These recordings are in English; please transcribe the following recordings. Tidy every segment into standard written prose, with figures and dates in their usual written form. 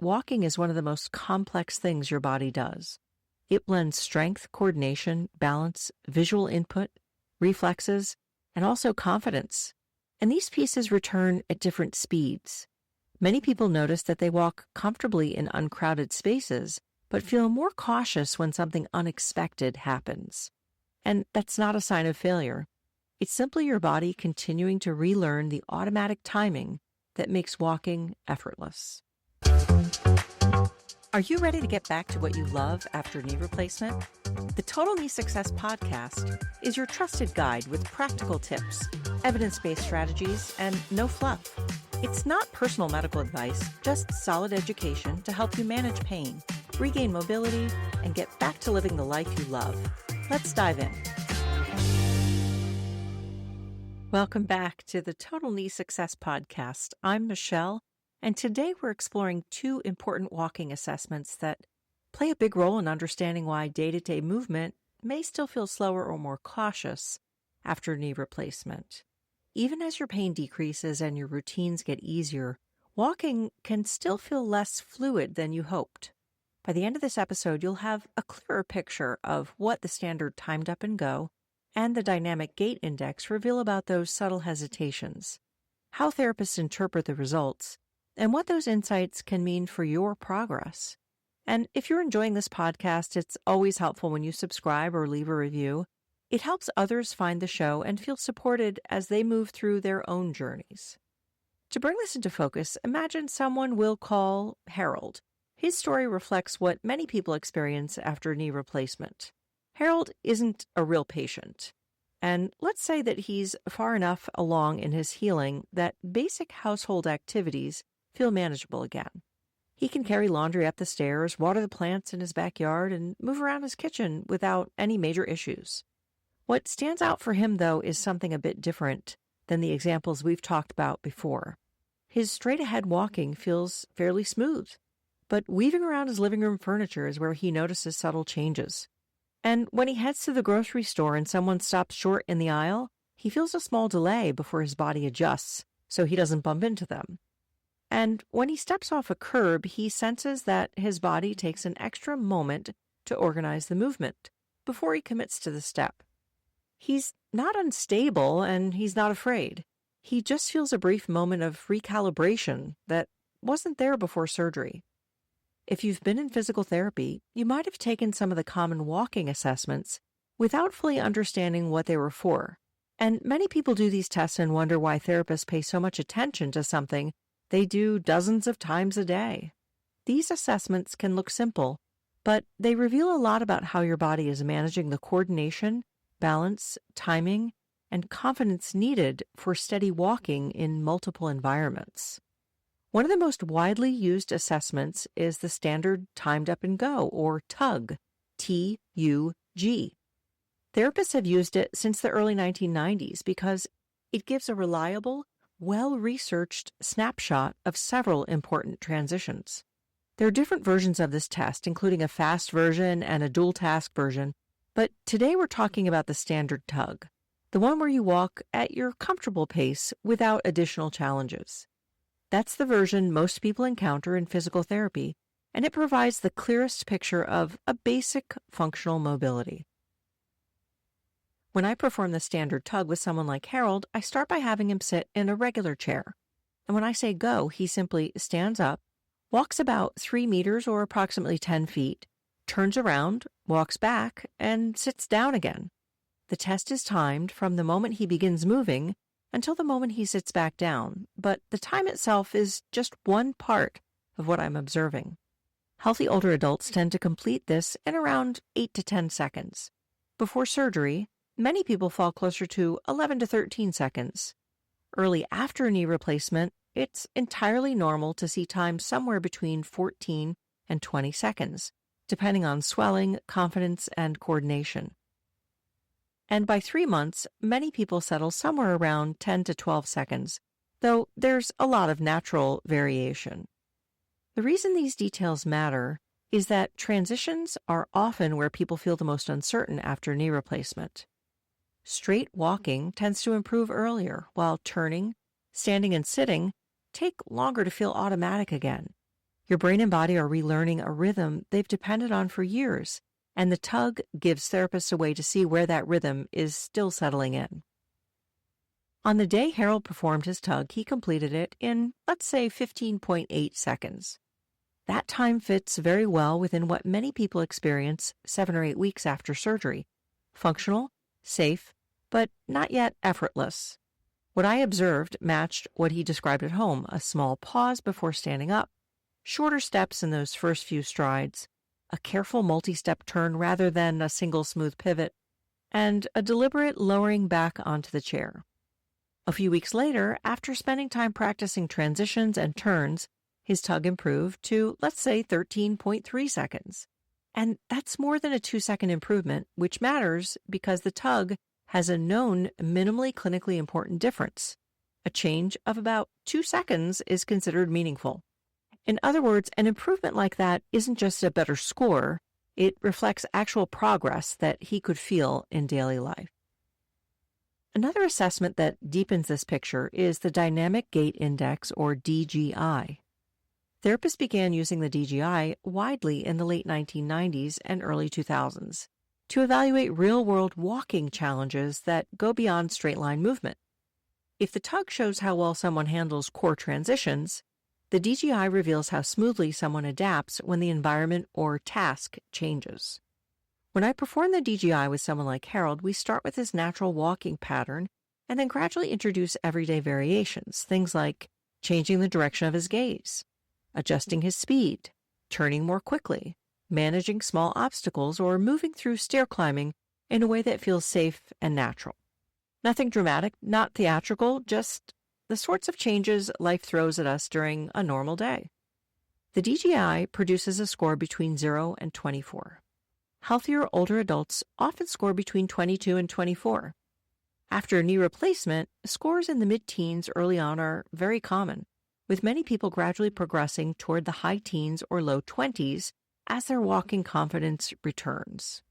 walking is one of the most complex things your body does. It blends strength, coordination, balance, visual input, reflexes, and also confidence. And these pieces return at different speeds. Many people notice that they walk comfortably in uncrowded spaces, but feel more cautious when something unexpected happens. And that's not a sign of failure. It's simply your body continuing to relearn the automatic timing that makes walking effortless. Are you ready to get back to what you love after knee replacement? The Total Knee Success Podcast is your trusted guide with practical tips, evidence-based strategies, and no fluff. It's not personal medical advice, just solid education to help you manage pain, regain mobility, and get back to living the life you love. Let's dive in. Welcome back to the Total Knee Success Podcast. I'm Michelle, and today we're exploring two important walking assessments that play a big role in understanding why day-to-day movement may still feel slower or more cautious after knee replacement. Even as your pain decreases and your routines get easier, walking can still feel less fluid than you hoped. By the end of this episode, you'll have a clearer picture of what the standard timed up and go and the Dynamic Gait Index reveal about those subtle hesitations, how therapists interpret the results, and what those insights can mean for your progress. And if you're enjoying this podcast, it's always helpful when you subscribe or leave a review. It helps others find the show and feel supported as they move through their own journeys. To bring this into focus, imagine someone we'll call Harold. His story reflects what many people experience after knee replacement. Harold isn't a real patient, and let's say that he's far enough along in his healing that basic household activities feel manageable again. He can carry laundry up the stairs, water the plants in his backyard, and move around his kitchen without any major issues. What stands out for him, though, is something a bit different than the examples we've talked about before. His straight-ahead walking feels fairly smooth, but weaving around his living room furniture is where he notices subtle changes. And when he heads to the grocery store and someone stops short in the aisle, he feels a small delay before his body adjusts so he doesn't bump into them. And when he steps off a curb, he senses that his body takes an extra moment to organize the movement before he commits to the step. He's not unstable and he's not afraid. He just feels a brief moment of recalibration that wasn't there before surgery. If you've been in physical therapy, you might have taken some of the common walking assessments without fully understanding what they were for. And many people do these tests and wonder why therapists pay so much attention to something they do dozens of times a day. These assessments can look simple, but they reveal a lot about how your body is managing the coordination, balance, timing, and confidence needed for steady walking in multiple environments. One of the most widely used assessments is the standard timed up and go, or TUG, T-U-G. Therapists have used it since the early 1990s because it gives a reliable, well-researched snapshot of several important transitions. There are different versions of this test, including a fast version and a dual-task version, but today we're talking about the standard TUG, the one where you walk at your comfortable pace without additional challenges. That's the version most people encounter in physical therapy, and it provides the clearest picture of a basic functional mobility. When I perform the standard TUG with someone like Harold, I start by having him sit in a regular chair. And when I say go, he simply stands up, walks about 3 meters or approximately 10 feet, turns around, walks back, and sits down again. The test is timed from the moment he begins moving until the moment he sits back down, but the time itself is just one part of what I'm observing. Healthy older adults tend to complete this in around 8 to 10 seconds. Before surgery, many people fall closer to 11 to 13 seconds. Early after knee replacement, it's entirely normal to see time somewhere between 14 and 20 seconds, depending on swelling, confidence, and coordination. And by 3 months, many people settle somewhere around 10 to 12 seconds, though there's a lot of natural variation. The reason these details matter is that transitions are often where people feel the most uncertain after knee replacement. Straight walking tends to improve earlier, while turning, standing, and sitting take longer to feel automatic again. Your brain and body are relearning a rhythm they've depended on for years, and the tug gives therapists a way to see where that rhythm is still settling in. On the day Harold performed his tug, he completed it in, let's say, 15.8 seconds. That time fits very well within what many people experience 7 or 8 weeks after surgery. Functional, safe, but not yet effortless. What I observed matched what he described at home: a small pause before standing up, shorter steps in those first few strides, a careful multi-step turn rather than a single smooth pivot, and a deliberate lowering back onto the chair. A few weeks later, after spending time practicing transitions and turns, his tug improved to, let's say, 13.3 seconds. And that's more than a 2-second improvement, which matters because the tug has a known minimally clinically important difference. A change of about 2 seconds is considered meaningful. In other words, an improvement like that isn't just a better score, it reflects actual progress that he could feel in daily life. Another assessment that deepens this picture is the Dynamic Gait Index, or DGI. Therapists began using the DGI widely in the late 1990s and early 2000s to evaluate real-world walking challenges that go beyond straight-line movement. If the tug shows how well someone handles core transitions, the DGI reveals how smoothly someone adapts when the environment or task changes. When I perform the DGI with someone like Harold, we start with his natural walking pattern and then gradually introduce everyday variations, things like changing the direction of his gaze, adjusting his speed, turning more quickly, managing small obstacles, or moving through stair climbing in a way that feels safe and natural. Nothing dramatic, not theatrical, just the sorts of changes life throws at us during a normal day. The DGI produces a score between 0 and 24. Healthier older adults often score between 22 and 24. After a knee replacement, scores in the mid-teens early on are very common, with many people gradually progressing toward the high teens or low 20s as their walking confidence returns.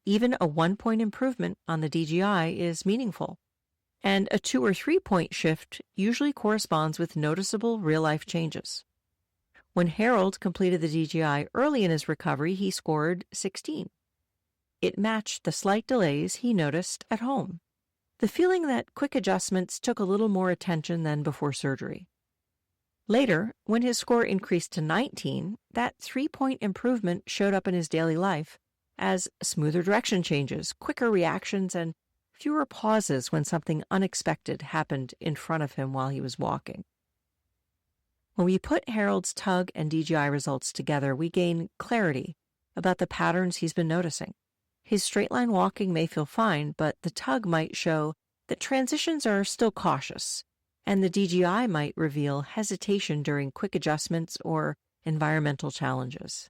Even a 1-point improvement on the DGI is meaningful, and a 2 or 3-point shift usually corresponds with noticeable real-life changes. When Harold completed the DGI early in his recovery, he scored 16. It matched the slight delays he noticed at home, the feeling that quick adjustments took a little more attention than before surgery. Later, when his score increased to 19, that 3-point improvement showed up in his daily life as smoother direction changes, quicker reactions, and fewer pauses when something unexpected happened in front of him while he was walking. When we put Harold's tug and DGI results together, we gain clarity about the patterns he's been noticing. His straight-line walking may feel fine, but the tug might show that transitions are still cautious, and the DGI might reveal hesitation during quick adjustments or environmental challenges.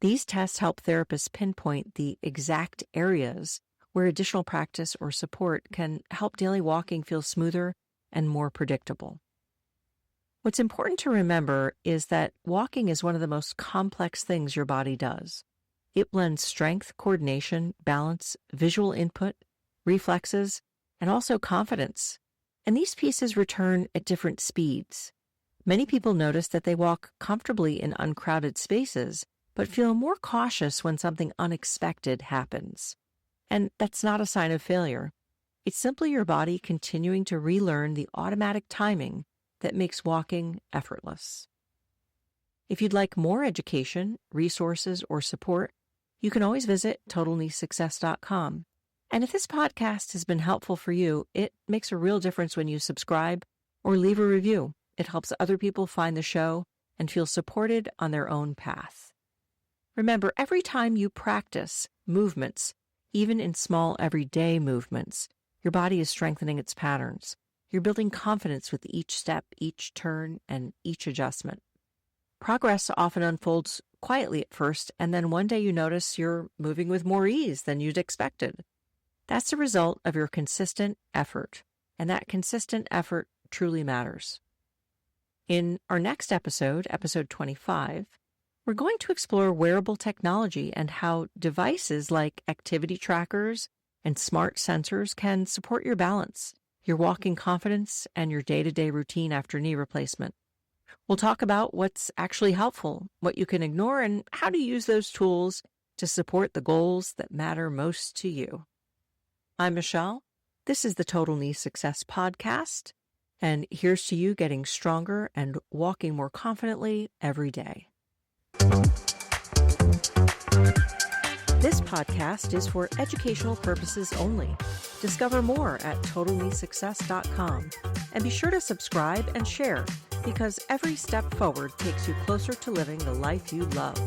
These tests help therapists pinpoint the exact areas where additional practice or support can help daily walking feel smoother and more predictable. What's important to remember is that walking is one of the most complex things your body does. It blends strength, coordination, balance, visual input, reflexes, and also confidence. And these pieces return at different speeds. Many people notice that they walk comfortably in uncrowded spaces, but feel more cautious when something unexpected happens. And that's not a sign of failure. It's simply your body continuing to relearn the automatic timing that makes walking effortless. If you'd like more education, resources, or support, you can always visit totalkneesuccess.com. And if this podcast has been helpful for you, it makes a real difference when you subscribe or leave a review. It helps other people find the show and feel supported on their own path. Remember, every time you practice movements, even in small everyday movements, your body is strengthening its patterns. You're building confidence with each step, each turn, and each adjustment. Progress often unfolds quietly at first, and then one day you notice you're moving with more ease than you'd expected. That's the result of your consistent effort, and that consistent effort truly matters. In our next episode, episode 25, we're going to explore wearable technology and how devices like activity trackers and smart sensors can support your balance, your walking confidence, and your day-to-day routine after knee replacement. We'll talk about what's actually helpful, what you can ignore, and how to use those tools to support the goals that matter most to you. I'm Michelle. This is the Total Knee Success Podcast, and here's to you getting stronger and walking more confidently every day. This podcast is for educational purposes only. Discover more at totalkneesuccess.com, and be sure to subscribe and share, because every step forward takes you closer to living the life you love.